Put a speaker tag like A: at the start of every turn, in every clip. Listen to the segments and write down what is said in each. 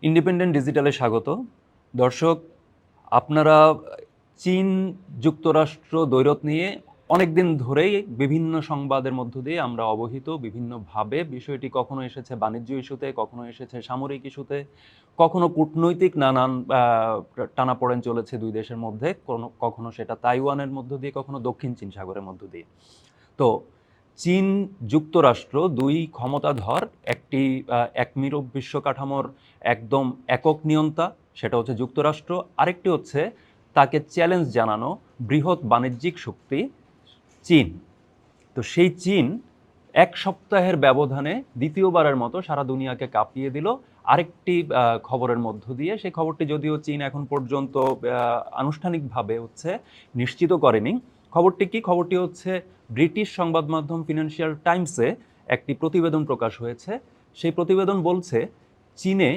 A: Independent ডিজিটালে স্বাগত। দর্শক, আপনারা চীন যুক্তরাষ্ট্র দ্বৈরথ নিয়ে অনেকদিন ধরেই বিভিন্ন সংবাদের মধ্য দিয়ে আমরা অবহিত। বিভিন্নভাবে বিষয়টি কখনো এসেছে বাণিজ্য ইস্যুতে, কখনো এসেছে সামরিক ইস্যুতে, কখনো কূটনৈতিক নানান টানাপোড়েন চলেছে দুই দেশের মধ্যে, কখনো সেটা তাইওয়ানের মধ্য দিয়ে, কখনো দক্ষিণ চীন সাগরের মধ্য দিয়ে। তো চীন যুক্তরাষ্ট্র দুই ক্ষমতাধর একটি একমেরু বিশ্ব কাঠামোর একদম একক নিয়ন্তা, সেটা হচ্ছে যুক্তরাষ্ট্র। আরেকটি হচ্ছে তাকে চ্যালেঞ্জ জানানো বৃহৎ বাণিজ্যিক শক্তি চীন। তো সেই চীন এক সপ্তাহের ব্যবধানে দ্বিতীয়বারের মতো সারা দুনিয়াকে কাঁপিয়ে দিল আরেকটি খবরের মধ্য দিয়ে। সেই খবরটি যদিও চীন এখন পর্যন্ত আনুষ্ঠানিকভাবে হচ্ছে নিশ্চিত করেনি। খবরটি কি? খবরটি হচ্ছে ব্রিটিশ সংবাদ মাধ্যম ফিনান্সিয়াল টাইমসে একটি প্রতিবেদন প্রকাশ হয়েছে। সেই প্রতিবেদন বলছে চীনে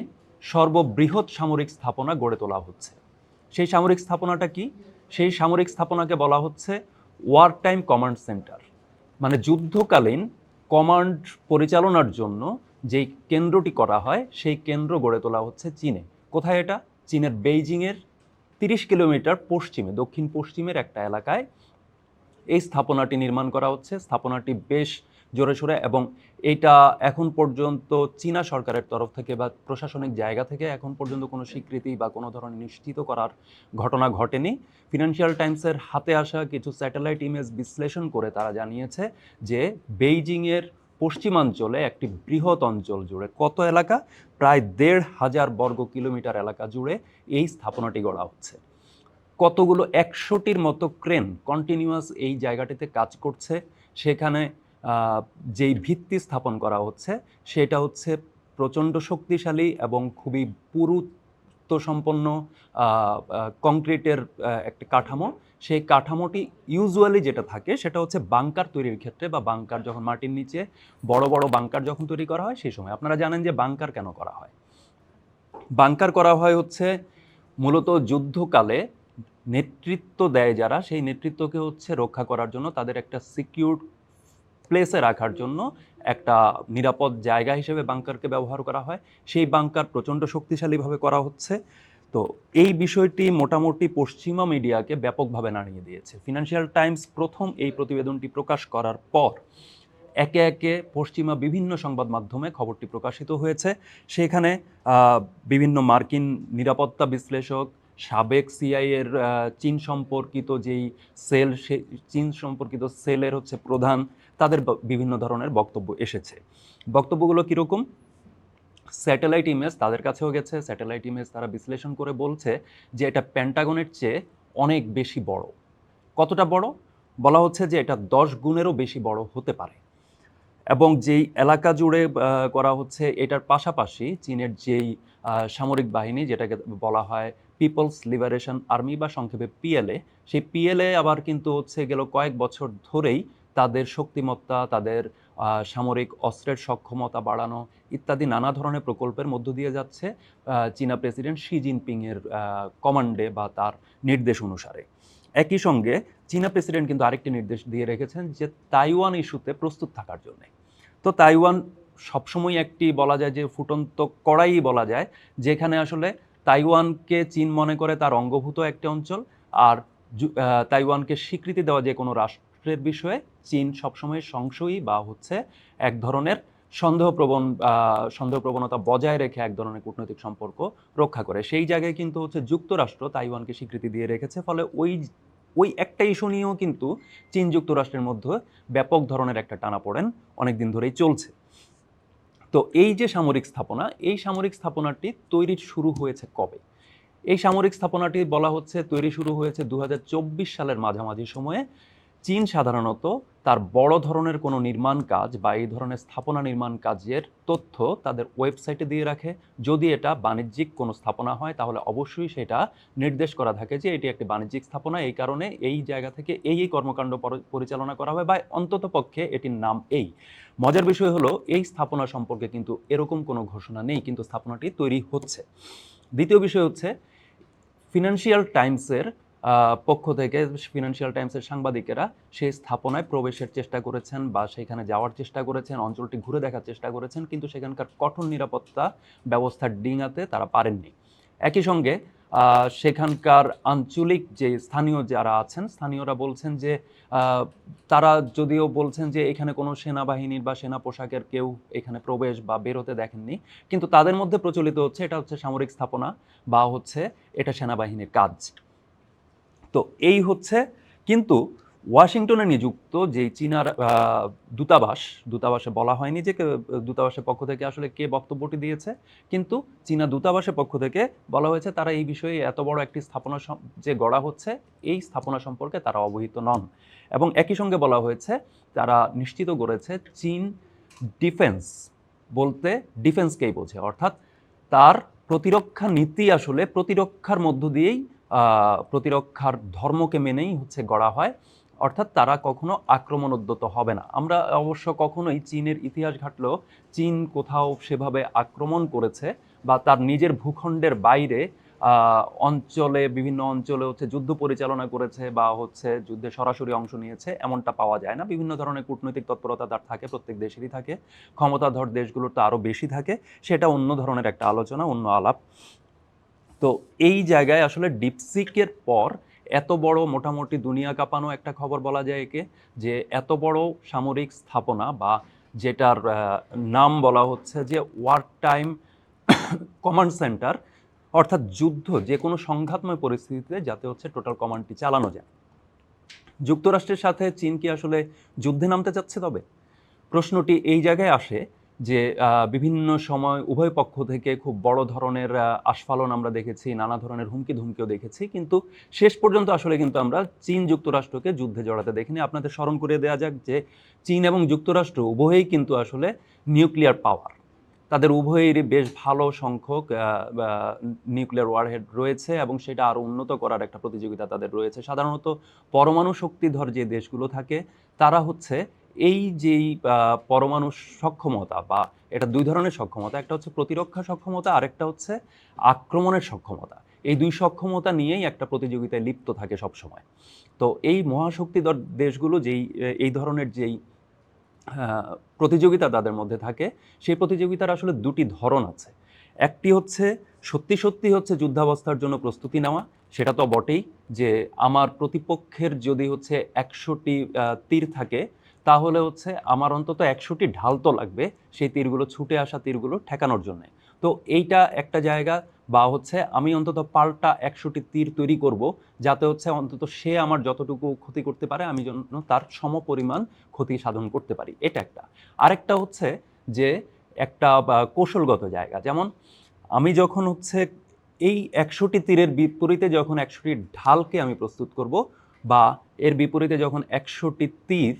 A: সর্ববৃহৎ সামরিক স্থাপনা গড়ে তোলা হচ্ছে। সেই সামরিক স্থাপনাটা কি? সেই সামরিক স্থাপনাকে বলা হচ্ছে ওয়ার টাইম কমান্ড সেন্টার। মানে যুদ্ধকালীন কমান্ড পরিচালনার জন্য যেই কেন্দ্রটি করা হয় সেই কেন্দ্র গড়ে তোলা হচ্ছে চীনে। কোথায় এটা? চীনের বেইজিংয়ের 30 কিলোমিটার পশ্চিমে, দক্ষিণ পশ্চিমের একটা এলাকায় এই স্থাপনাটি নির্মাণ করা হচ্ছে। স্থাপনাটি বেশ জোরে সোরে, এবং এটা এখন পর্যন্ত চীনা সরকারের তরফ থেকে বা প্রশাসনিক জায়গা থেকে এখন পর্যন্ত কোনো স্বীকৃতি বা কোনো ধরনের নিশ্চিত করার ঘটনা ঘটেনি। ফিনান্সিয়াল টাইমসের হাতে আসা কিছু স্যাটেলাইট ইমেজ বিশ্লেষণ করে তারা জানিয়েছে যে বেইজিংয়ের পশ্চিমাঞ্চলে একটি বৃহৎ অঞ্চল জুড়ে, কত এলাকা? প্রায় 1,500 বর্গ কিলোমিটার এলাকা জুড়ে এই স্থাপনাটি গড়া হচ্ছে। কতগুলো 100টির মতো ক্রেন কন্টিনিউয়াস এই জায়গাটিতে কাজ করছে। সেখানে যেই ভিত্তি স্থাপন করা হচ্ছে সেটা হচ্ছে প্রচণ্ড শক্তিশালী এবং খুবই পুরুত্ব সম্পন্ন কংক্রিটের একটি কাঠামো। সেই কাঠামোটি ইউজুয়ালি যেটা থাকে সেটা হচ্ছে বাংকার তৈরির ক্ষেত্রে, বা বাংকার যখন মাটির নিচে বড় বড় বাংকার যখন তৈরি করা হয় সেই সময়। আপনারা জানেন যে বাংকার কেন করা হয়? বাংকার করা হয় হচ্ছে মূলত যুদ্ধকালে নেতৃত্ব দেয় যারা, সেই নেতৃত্বকে হচ্ছে রক্ষা করার জন্য, তাদের একটা সিকিউর প্লেসে রাখার জন্য একটা নিরাপদ জায়গা হিসেবে বাংকারকে ব্যবহার করা হয়। সেই বাংকার প্রচণ্ড শক্তিশালীভাবে করা হচ্ছে। তো এই বিষয়টি মোটামুটি পশ্চিমা মিডিয়াকে ব্যাপকভাবে নাড়িয়ে দিয়েছে। ফিনান্সিয়াল টাইমস প্রথম এই প্রতিবেদনটি প্রকাশ করার পর একে একে পশ্চিমা বিভিন্ন সংবাদ মাধ্যমে খবরটি প্রকাশিত হয়েছে। সেখানে বিভিন্ন মার্কিন নিরাপত্তা বিশ্লেষক, সাবেক সিআইএর চীন সম্পর্কিত যেই সেল, সে চীন সম্পর্কিত সেলের হচ্ছে প্রধান, তাদের বিভিন্ন ধরনের বক্তব্য এসেছে। বক্তব্যগুলো কীরকম? স্যাটেলাইট ইমেজ তাদের কাছেও গেছে। স্যাটেলাইট ইমেজ তারা বিশ্লেষণ করে বলছে যে এটা পেন্টাগনের চেয়ে অনেক বেশি বড়। কতটা বড়? বলা হচ্ছে যে এটা 10 গুণেরও বেশি বড় হতে পারে। এবং যেই এলাকা জুড়ে করা হচ্ছে, এটার পাশাপাশি চীনের যেই সামরিক বাহিনী, যেটাকে বলা হয় পিপলস লিবারেশন আর্মি বা সংক্ষেপে পিএলএ, সেই পিএলএ আবার কিন্তু হচ্ছে গেল কয়েক বছর ধরেই তাদের শক্তিমত্তা, তাদের সামরিক অস্ত্রের সক্ষমতা বাড়ানো ইত্যাদি নানা ধরনের প্রকল্পের মধ্য দিয়ে যাচ্ছে চীনা প্রেসিডেন্ট শি জিনপিংয়ের কমান্ডে বা তার নির্দেশ অনুসারে। একই সঙ্গে চীনা প্রেসিডেন্ট কিন্তু আরেকটি নির্দেশ দিয়ে রেখেছেন যে তাইওয়ান ইস্যুতে প্রস্তুত থাকার জন্য। তো তাইওয়ান সবসময় একটি বলা যায় যে ফুটন্ত কড়াই বলা যায়, যেখানে আসলে তাইওয়ানকে চীন মনে করে তার অঙ্গভূত একটি অঞ্চল, আর তাইওয়ানকে স্বীকৃতি দেওয়া যে কোনো রাষ্ট্রের বিষয়ে চীন সবসময় সংশয়ী বা হচ্ছে এক ধরনের সন্দেহপ্রবণতা বজায় রেখে এক ধরনের কূটনৈতিক সম্পর্ক রক্ষা করে। সেই জায়গায় কিন্তু হচ্ছে যুক্তরাষ্ট্র তাইওয়ানকে স্বীকৃতি দিয়ে রেখেছে। ফলে ওই একটা ইস্যু নিয়েও কিন্তু চীন যুক্তরাষ্ট্রের মধ্যে ব্যাপক ধরনের একটা টানাপোড়েন অনেকদিন ধরেই চলছে। তো এই যে সামরিক স্থাপনা, এই সামরিক স্থাপনাটি তৈরি শুরু হয়েছে কবে? এই সামরিক স্থাপনাটি বলা হচ্ছে তৈরি শুরু হয়েছে 2024 সালের মাঝামাঝি সময়ে। চীন সাধারণত তার বড় ধরনের কোনো নির্মাণ কাজ বা এই ধরনের স্থাপনা নির্মাণ কাজের তথ্য তাদের ওয়েবসাইটে দিয়ে রাখে। যদি এটা বাণিজ্যিক কোনো স্থাপনা হয় তাহলে অবশ্যই সেটা নির্দেশ করা থাকে যে এটি একটি বাণিজ্যিক স্থাপনা, এই কারণে এই জায়গা থেকে এই কর্মকাণ্ড পরিচালনা করা হয়, বা অন্তত পক্ষে এটির নাম এই। মজার বিষয় হলো এই স্থাপনা সম্পর্কে কিন্তু এরকম কোনো ঘোষণা নেই, কিন্তু স্থাপনাটি তৈরি হচ্ছে। দ্বিতীয় বিষয় হচ্ছে ফিনান্সিয়াল টাইমসের পক্ষ থেকে ফিনান্সিয়াল টাইমসের সাংবাদিকেরা সেই স্থাপনায় প্রবেশের চেষ্টা করেছেন বা সেখানে যাওয়ার চেষ্টা করেছেন, অঞ্চলটি ঘুরে দেখার চেষ্টা করেছেন, কিন্তু সেখানকার কঠোর নিরাপত্তা ব্যবস্থার ডিঙাতে তারা পারেননি। একই সঙ্গে সেখানকার আঞ্চলিক যে স্থানীয় যারা আছেন, স্থানীয়রা বলছেন যে তারা যদিও বলছেন যে এখানে কোনো সেনাবাহিনীর বা সেনা পোশাকের কেউ এখানে প্রবেশ বা বেরোতে দেখেননি, কিন্তু তাদের মধ্যে প্রচলিত হচ্ছে এটা হচ্ছে সামরিক স্থাপনা বা হচ্ছে এটা সেনাবাহিনীর কাজ। তো এই হচ্ছে, কিন্তু ওয়াশিংটনে নিযুক্ত যে চীনার দূতাবাসে বলা হয়নি যে দূতাবাসের পক্ষ থেকে আসলে কে বক্তব্যটি দিয়েছে, কিন্তু চীনা দূতাবাসের পক্ষ থেকে বলা হয়েছে তারা এই বিষয়ে এত বড় একটি স্থাপনা যে গড়া হচ্ছে এই স্থাপনা সম্পর্কে তারা অবহিত নন। এবং একই সঙ্গে বলা হয়েছে তারা নিশ্চিত করেছে চীন ডিফেন্স বলতে ডিফেন্সকেই বোঝে, অর্থাৎ তার প্রতিরক্ষা নীতি আসলে প্রতিরক্ষার মধ্য দিয়েই প্রতিরক্ষার ধর্মকে মেনেই হচ্ছে গড়া হয়, অর্থাৎ তারা কখনো আক্রমণোদ্যত হবে না। আমরা অবশ্য কখনোই চীনের ইতিহাস ঘাটলেও চীন কোথাও সেভাবে আক্রমণ করেছে বা তার নিজের ভূখণ্ডের বাইরে অঞ্চলে বিভিন্ন অঞ্চলে হচ্ছে যুদ্ধ পরিচালনা করেছে বা হচ্ছে যুদ্ধে সরাসরি অংশ নিয়েছে এমনটা পাওয়া যায় না। বিভিন্ন ধরনের কূটনৈতিক তৎপরতা তার থাকে, প্রত্যেক দেশেরই থাকে, ক্ষমতাধর দেশগুলোর তো আরও বেশি থাকে, সেটা অন্য ধরনের একটা আলোচনা, অন্য আলাপ। তো এই জায়গায় আসলে ডিপসিকের পর এত বড় মোটামুটি দুনিয়া কাঁপানো একটা খবর বলা যায় একে, যে এত বড় সামরিক স্থাপনা বা যেটার নাম বলা হচ্ছে যে ওয়ার টাইম কমান্ড সেন্টার, অর্থাৎ যুদ্ধ যে কোনো সংঘাতময় পরিস্থিতিতে যাতে হচ্ছে টোটাল কমান্ডটি চালানো যায়। যুক্তরাষ্ট্রের সাথে চীন কি আসলে যুদ্ধে নামতে চাচ্ছে? তবে প্রশ্নটি এই জায়গায় আসে যে বিভিন্ন সময় উভয় পক্ষ থেকে খুব বড় ধরনের আস্ফালন আমরা দেখেছি, নানা ধরনের হুমকি ধুমকিও দেখেছি, কিন্তু শেষ পর্যন্ত আসলে কিন্তু আমরা চীন যুক্তরাষ্ট্রকে যুদ্ধে জড়াতে দেখিনি। আপনাদের স্মরণ করিয়ে দেওয়া যাক যে চীন এবং যুক্তরাষ্ট্র উভয়েই কিন্তু আসলে নিউক্লিয়ার পাওয়ার, তাদের উভয়েরই বেশ ভালো সংখ্যক নিউক্লিয়ার ওয়ারহেড রয়েছে এবং সেটা আরও উন্নত করার একটা প্রতিযোগিতা তাদের রয়েছে। সাধারণত পরমাণু শক্তিধর যে দেশগুলো থাকে তারা হচ্ছে এই যেই পরমাণু সক্ষমতা, বা এটা দুই ধরনের সক্ষমতা, একটা হচ্ছে প্রতিরক্ষা সক্ষমতা, আরেকটা হচ্ছে আক্রমণের সক্ষমতা। এই দুই সক্ষমতা নিয়েই একটা প্রতিযোগিতায় লিপ্ত থাকে সবসময়। তো এই মহাশক্তিধর দেশগুলো যেই এই ধরনের যেই প্রতিযোগিতা তাদের মধ্যে থাকে, সেই প্রতিযোগিতার আসলে দুটি ধরন আছে। একটি হচ্ছে সত্যি সত্যি হচ্ছে যুদ্ধাবস্থার জন্য প্রস্তুতি নেওয়া, সেটা তো বটেই, যে আমার প্রতিপক্ষের যদি হচ্ছে 100টি তীর থাকে তাহলে হচ্ছে আমার অন্তত 100টি ঢাল তো লাগবে সেই তীরগুলো, ছুটে আসা তীরগুলো ঠেকানোর জন্যে। তো এইটা একটা জায়গা, বা হচ্ছে আমি অন্তত পাল্টা 100টি তীর তৈরি করব যাতে হচ্ছে অন্তত সে আমার যতটুকু ক্ষতি করতে পারে আমি যেন তার সমপরিমাণ ক্ষতি সাধন করতে পারি, এটা একটা। আরেকটা হচ্ছে যে একটা কৌশলগত জায়গা, যেমন আমি যখন হচ্ছে এই 100টি তীরের বিপরীতে যখন 100টি ঢালকে আমি প্রস্তুত করব, বা এর বিপরীতে যখন 100টি তীর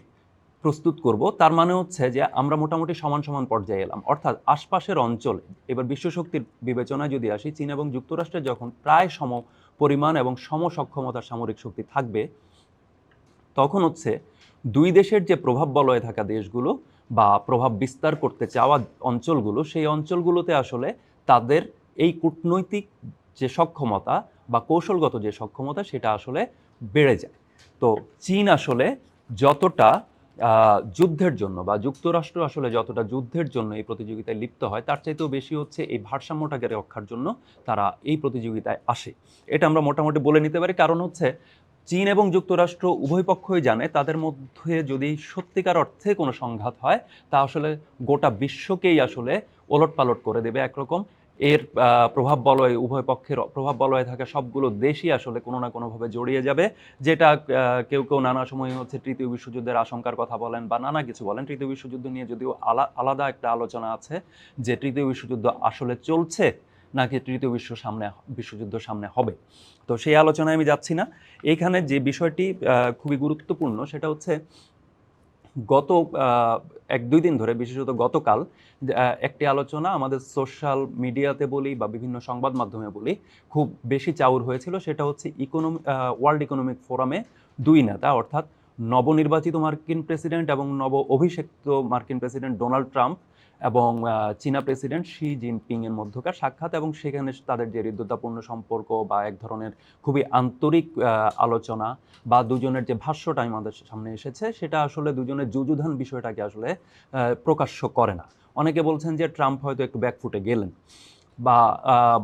A: প্রস্তুত করব, তার মানে হচ্ছে যে আমরা মোটামুটি সমান সমান পর্যায়ে এলাম, অর্থাৎ আশপাশের অঞ্চলে এবার বিশ্বশক্তির বিবেচনায় যদি আসি, চীন এবং যুক্তরাষ্ট্রের যখন প্রায় সম পরিমাণ এবং সমসক্ষমতার সামরিক শক্তি থাকবে, তখন হচ্ছে দুই দেশের যে প্রভাব বলয়ে থাকা দেশগুলো বা প্রভাব বিস্তার করতে চাওয়া অঞ্চলগুলো, সেই অঞ্চলগুলোতে আসলে তাদের এই কূটনৈতিক যে সক্ষমতা বা কৌশলগত যে সক্ষমতা সেটা আসলে বেড়ে যায়। তো চীন আসলে যতটা যুদ্ধের জন্য, বা যুক্তরাষ্ট্র আসলে যতটা যুদ্ধের জন্য এই প্রতিযোগিতায় লিপ্ত হয়, তার চাইতেও বেশি হচ্ছে এই ভারসাম্যটাকে রক্ষার জন্য তারা এই প্রতিযোগিতায় আসে। এটা আমরা মোটামুটি বলে নিতে পারি, কারণ হচ্ছে চীন এবং যুক্তরাষ্ট্র উভয় পক্ষই জানে তাদের মধ্যে যদি সত্যিকার অর্থে কোনো সংঘাত হয় তা আসলে গোটা বিশ্বকেই আসলে ওলটপালট করে দেবে একরকম। এর প্রভাব বলয়ে, উভয় পক্ষের প্রভাব বলয়ে থাকা সবগুলো দেশই আসলে কোনো না কোনোভাবে জড়িয়ে যাবে, যেটা কেউ কেউ নানা সময় হচ্ছে তৃতীয় বিশ্বযুদ্ধের আশঙ্কার কথা বলেন বা নানা কিছু বলেন। তৃতীয় বিশ্বযুদ্ধ নিয়ে যদিও আলাদা একটা আলোচনা আছে যে তৃতীয় বিশ্বযুদ্ধ আসলে চলছে নাকি তৃতীয় বিশ্বযুদ্ধ সামনে হবে, তো সেই আলোচনায় আমি যাচ্ছি না। এইখানে যে বিষয়টি খুবই গুরুত্বপূর্ণ সেটা হচ্ছে গত 1-2 দিন ধরে, বিশেষত গতকাল একটি আলোচনা আমাদের সোশ্যাল মিডিয়াতে বলি বা বিভিন্ন সংবাদ মাধ্যমে বলি খুব বেশি চাউর হয়েছিল, সেটা হচ্ছে ওয়ার্ল্ড ইকোনমিক ফোরামে দুই নেতা, অর্থাৎ নবনির্বাচিত মার্কিন প্রেসিডেন্ট এবং নব অভিষিক্ত মার্কিন প্রেসিডেন্ট ডোনাল্ড ট্রাম্প এবং চীনা প্রেসিডেন্ট শি জিনপিং এর মধ্যকার সাক্ষাৎ, এবং সেখানে তাদের যে হৃদ্যতাপূর্ণ সম্পর্ক বা এক ধরনের খুবই আন্তরিক আলোচনা বা দুজনের যে ভাষ্যটা আমাদের সামনে এসেছে, সেটা আসলে দুজনের যুযুধান বিষয়টাকে আসলে প্রকাশ্য করে না। অনেকে বলছেন যে ট্রাম্প হয়তো একটু ব্যাকফুটে গেলেন, বা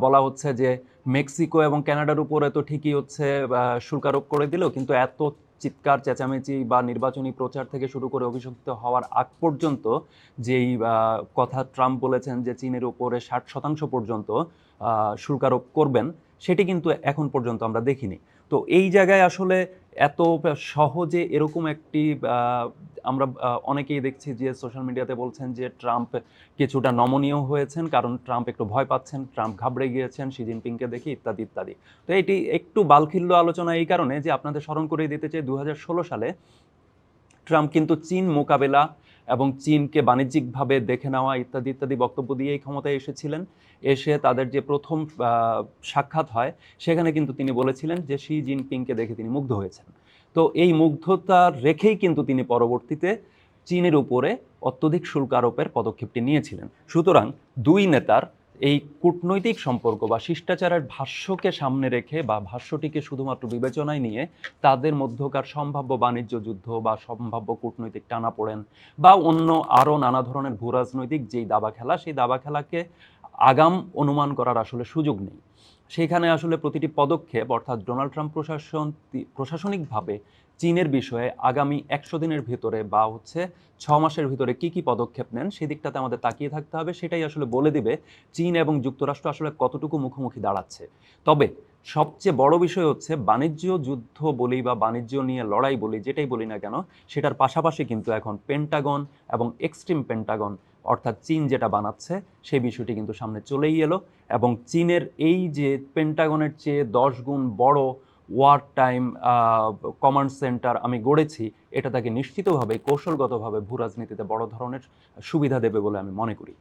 A: বলা হচ্ছে যে মেক্সিকো এবং কানাডার উপরে তো ঠিকই হচ্ছে শুল্ক আরোপ করে দিল, কিন্তু এত চিৎকার চেঁচামেচি বা নির্বাচনী প্রচার থেকে শুরু করে অভিষিক্ত হওয়ার আগ পর্যন্ত যেই কথা ট্রাম্প বলেছেন যে চীনের উপরে 60% পর্যন্ত শুল্ক আরোপ করবেন, সেটি কিন্তু এখন পর্যন্ত আমরা দেখিনি। তো এই জায়গায় আসলে এত সহজে এরকম একটি আমরা অনেকেই দেখছি যে সোশ্যাল মিডিয়াতে বলছেন যে ট্রাম্প কিছুটা নমনীয় হয়েছেন, কারণ ট্রাম্প একটু ভয় পাচ্ছেন, ট্রাম্প ঘাবড়ে গিয়েছেন শি জিনপিংকে দেখে, ইত্যাদি ইত্যাদি। তো এটি একটু বালখিল্য আলোচনা এই কারণে যে আপনাদের স্মরণ করিয়ে দিতে চাই 2016 সালে ট্রাম্প কিন্তু চীন মোকাবেলা এবং চীনকে বাণিজ্যিকভাবে দেখে নেওয়া ইত্যাদি ইত্যাদি বক্তব্য দিয়েই ক্ষমতায় এসেছিলেন। এসে তাদের যে প্রথম সাক্ষাৎ হয়, সেখানে কিন্তু তিনি বলেছিলেন যে শি জিনপিংকে দেখে তিনি মুগ্ধ হয়েছেন। তো এই মুগ্ধতা রেখেই কিন্তু তিনি পরবর্তীতে চীনের উপরে অত্যধিক শুল্ক আরোপের পদক্ষেপটি নিয়েছিলেন। সুতরাং দুই নেতার এই কূটনৈতিক সম্পর্ক বা শিষ্টাচারের ভাষ্যকে সামনে রেখে বা ভাষ্যটিকে শুধুমাত্র বিবেচনায় নিয়ে তাদের মধ্যকার সম্ভাব্য বাণিজ্য যুদ্ধ বা সম্ভাব্য কূটনৈতিক টানাপোড়েন বা অন্য আরও নানা ধরনের ভূরাজনৈতিক যেই দাবা খেলা, সেই দাবা খেলাকে আগাম অনুমান করার আসলে সুযোগ নেই। সেখানে আসলে প্রতিটি পদক্ষেপ, অর্থাৎ ডোনাল্ড ট্রাম্প প্রশাসনিকভাবে চীনের বিষয়ে আগামী 100 দিনের ভিতরে বা 6 মাসের ভিতরে কি কি পদক্ষেপ নেন, সেদিকটাতে আমাদের তাকিয়ে থাকতে হবে। সেটাই আসলে বলে দিবে চীন এবং যুক্তরাষ্ট্র আসলে কতটুকু মুখোমুখি দাঁড়াচ্ছে। তবে সবচেয়ে বড় বিষয় হচ্ছে বাণিজ্য যুদ্ধ বলি বা বাণিজ্য নিয়ে লড়াই বলি, যেটাই বলি না কেন, সেটার পাশাপাশি কিন্তু এখন পেন্টাগন এবং এক্সট্রিম পেন্টাগন, অর্থাৎ চীন যেটা বানাচ্ছে, সেই বিষয়টি কিন্তু সামনে চলেই এলো। এবং চীনের এই যে পেন্টাগনের চেয়ে 10 গুণ বড় ওয়ার টাইম কমান্ড সেন্টার আমি গড়েছি, এটা তাকে নিশ্চিতভাবে কৌশলগতভাবে ভূরাজনীতিতে বড় ধরনের সুবিধা দেবে বলে আমি মনে করি।